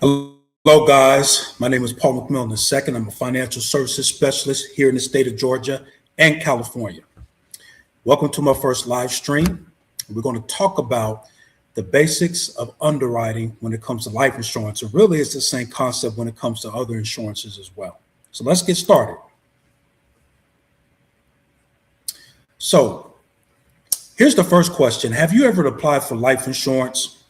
Hello, guys. My name is Paul McMillan II. I'm a financial services specialist here in the state of Georgia and California. Welcome to my first live stream. We're going to talk about the basics of underwriting when it comes to life insurance. It really is the same concept when it comes to other insurances as well. So let's get started. So here's the first question. Have you ever applied for life insurance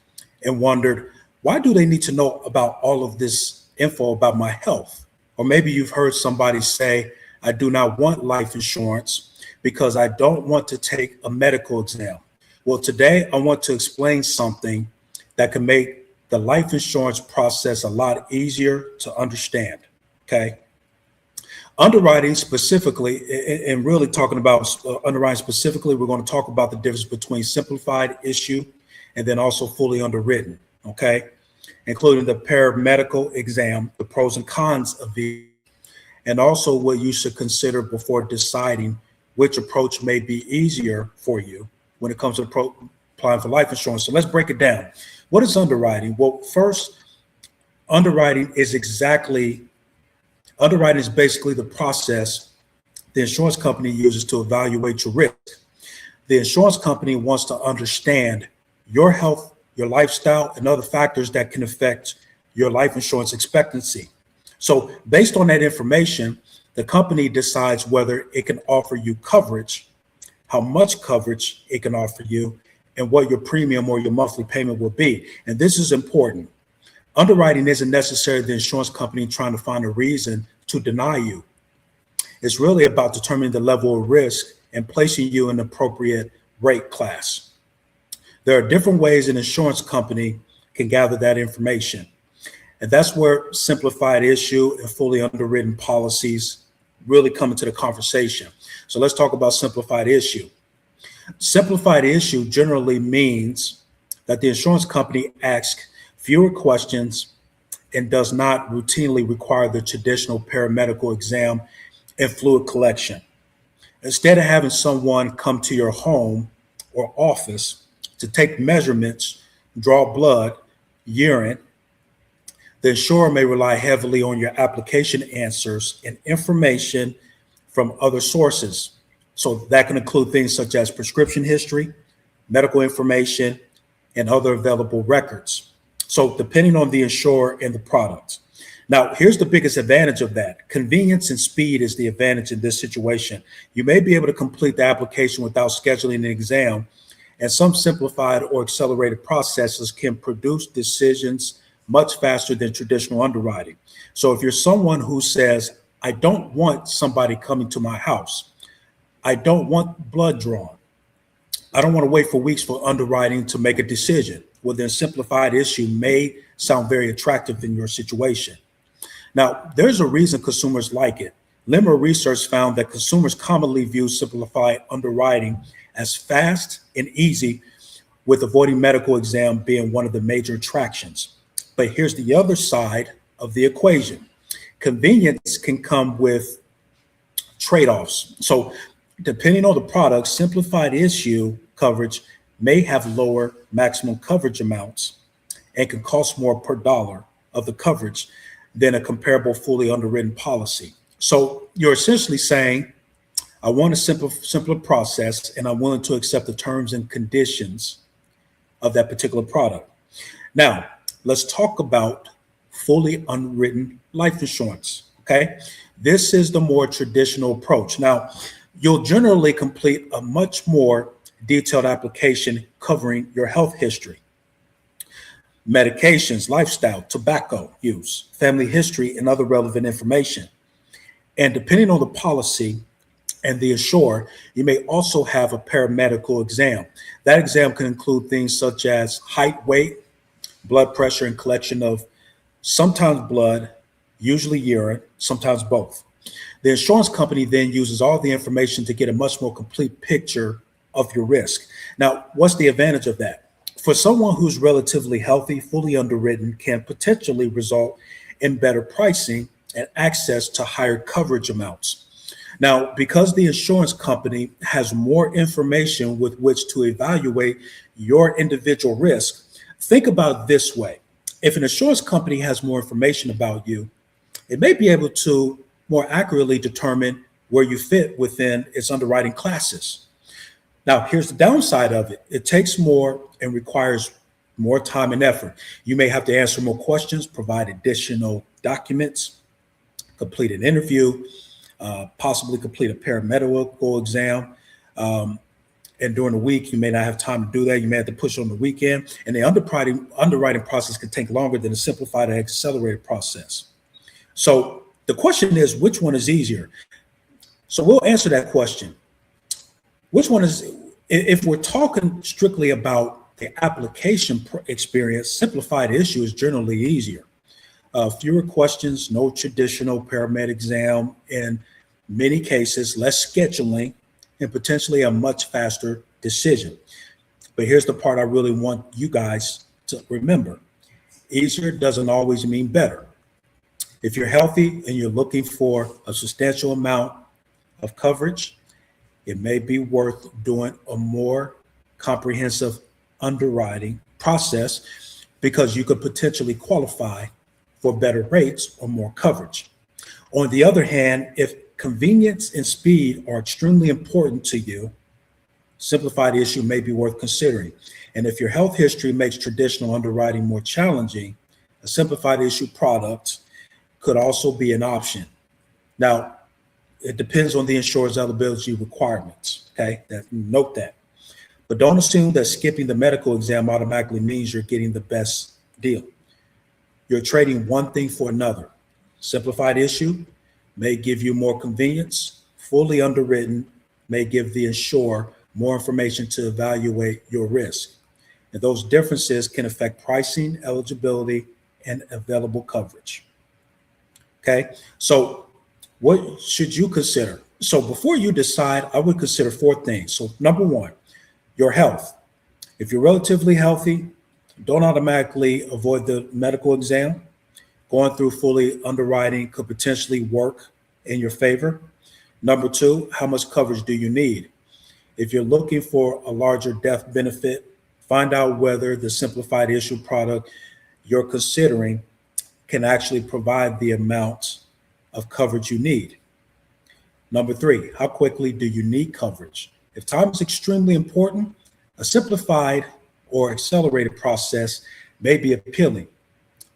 and wondered, why do they need to know about all of this info about my health? Or maybe you've heard somebody say, I do not want life insurance because I don't want to take a medical exam. Well, today I want to explain something that can make the life insurance process a lot easier to understand, okay? Underwriting specifically, and really talking about underwriting specifically, we're going to talk about the difference between simplified issue and then also fully underwritten, okay? Including the paramedical exam, the pros and cons of it, and also what you should consider before deciding which approach may be easier for you when it comes to applying for life insurance. So let's break it down. What is underwriting? Well, first, underwriting is basically the process the insurance company uses to evaluate your risk. The insurance company wants to understand your health, your lifestyle, and other factors that can affect your life insurance expectancy. So based on that information, the company decides whether it can offer you coverage, how much coverage it can offer you, and what your premium or your monthly payment will be. And this is important. Underwriting isn't necessarily the insurance company trying to find a reason to deny you. It's really about determining the level of risk and placing you in the appropriate rate class. There are different ways an insurance company can gather that information. And that's where simplified issue and fully underwritten policies really come into the conversation. So let's talk about simplified issue. Simplified issue generally means that the insurance company asks fewer questions and does not routinely require the traditional paramedical exam and fluid collection. Instead of having someone come to your home or office to take measurements, draw blood, urine, the insurer may rely heavily on your application answers and information from other sources. So that can include things such as prescription history, medical information, and other available records. So depending on the insurer and the product. Now, here's the biggest advantage of that. Convenience and speed is the advantage in this situation. You may be able to complete the application without scheduling an exam, and some simplified or accelerated processes can produce decisions much faster than traditional underwriting. So if you're someone who says, I don't want somebody coming to my house, I don't want blood drawn, I don't want to wait for weeks for underwriting to make a decision, well, then simplified issue may sound very attractive in your situation. Now, there's a reason consumers like it. LIMRA research found that consumers commonly view simplified underwriting as fast and easy, with avoiding medical exam being one of the major attractions. But here's the other side of the equation. Convenience can come with trade-offs. So depending on the product, simplified issue coverage may have lower maximum coverage amounts and can cost more per dollar of the coverage than a comparable fully underwritten policy. So you're essentially saying, I want a simpler process, and I'm willing to accept the terms and conditions of that particular product. Now, let's talk about fully underwritten life insurance, okay? This is the more traditional approach. Now, you'll generally complete a much more detailed application covering your health history, medications, lifestyle, tobacco use, family history, and other relevant information. And depending on the policy and the insurer, you may also have a paramedical exam. That exam can include things such as height, weight, blood pressure, and collection of sometimes blood, usually urine, sometimes both. The insurance company then uses all the information to get a much more complete picture of your risk. Now, what's the advantage of that? For someone who's relatively healthy, fully underwritten can potentially result in better pricing and access to higher coverage amounts. Now, because the insurance company has more information with which to evaluate your individual risk, think about it this way. If an insurance company has more information about you, it may be able to more accurately determine where you fit within its underwriting classes. Now, here's the downside of it. It takes more and requires more time and effort. You may have to answer more questions, provide additional documents, complete an interview, possibly complete a paramedical exam. And during the week, you may not have time to do that. You may have to push on the weekend. And the underwriting process can take longer than a simplified and accelerated process. So the question is, which one is easier? So we'll answer that question. Which one is, if we're talking strictly about the application experience, simplified issue is generally easier. Fewer questions, no traditional paramed exam, in many cases, less scheduling, and potentially a much faster decision. But here's the part I really want you guys to remember. Easier doesn't always mean better. If you're healthy and you're looking for a substantial amount of coverage, it may be worth doing a more comprehensive underwriting process because you could potentially qualify for better rates or more coverage. On the other hand, if convenience and speed are extremely important to you, simplified issue may be worth considering. And if your health history makes traditional underwriting more challenging, a simplified issue product could also be an option. Now, it depends on the insurer's eligibility requirements, okay? Note that. But don't assume that skipping the medical exam automatically means you're getting the best deal. You're trading one thing for another. Simplified issue may give you more convenience. Fully underwritten may give the insurer more information to evaluate your risk. And those differences can affect pricing, eligibility, and available coverage. Okay, so what should you consider? So before you decide, I would consider 4 things. So number 1, your health. If you're relatively healthy, don't automatically avoid the medical exam. Going through fully underwriting could potentially work in your favor. Number 2, how much coverage do you need? If you're looking for a larger death benefit, find out whether the simplified issue product you're considering can actually provide the amount of coverage you need. Number 3, how quickly do you need coverage? If time is extremely important, a simplified or accelerated process may be appealing.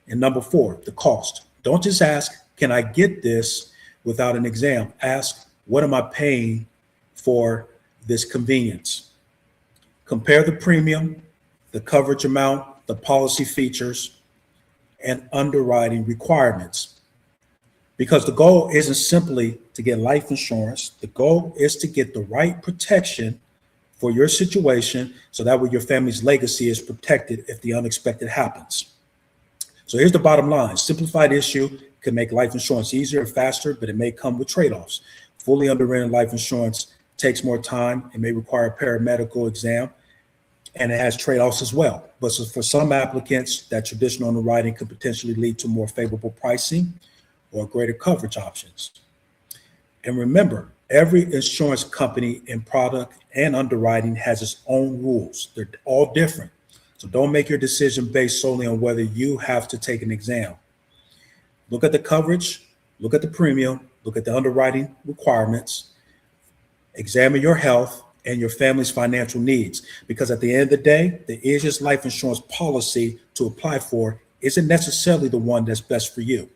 And number 4, the cost. Don't just ask, can I get this without an exam? Ask, what am I paying for this convenience? Compare the premium, the coverage amount, the policy features, and underwriting requirements. Because the goal isn't simply to get life insurance. The goal is to get the right protection for your situation so that way your family's legacy is protected if the unexpected happens. So here's the bottom line. Simplified issue can make life insurance easier and faster, but it may come with trade-offs. Fully underwritten life insurance takes more time. It may require a paramedical exam, and it has trade-offs as well. But so for some applicants, that traditional underwriting could potentially lead to more favorable pricing or greater coverage options. And remember, every insurance company in product and underwriting has its own rules. They're all different. So don't make your decision based solely on whether you have to take an exam. Look at the coverage, look at the premium, look at the underwriting requirements, examine your health and your family's financial needs. Because at the end of the day, the easiest life insurance policy to apply for isn't necessarily the one that's best for you.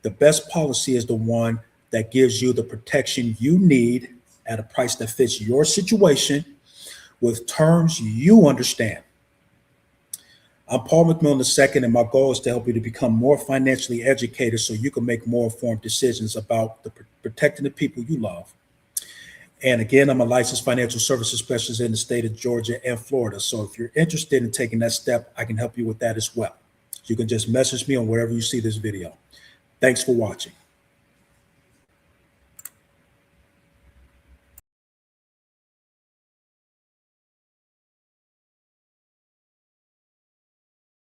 The best policy is the one that gives you the protection you need at a price that fits your situation with terms you understand. I'm Paul McMillan II, and my goal is to help you to become more financially educated so you can make more informed decisions about protecting the people you love. And again, I'm a licensed financial services specialist in the state of Georgia and Florida. So if you're interested in taking that step, I can help you with that as well. You can just message me on wherever you see this video. Thanks for watching.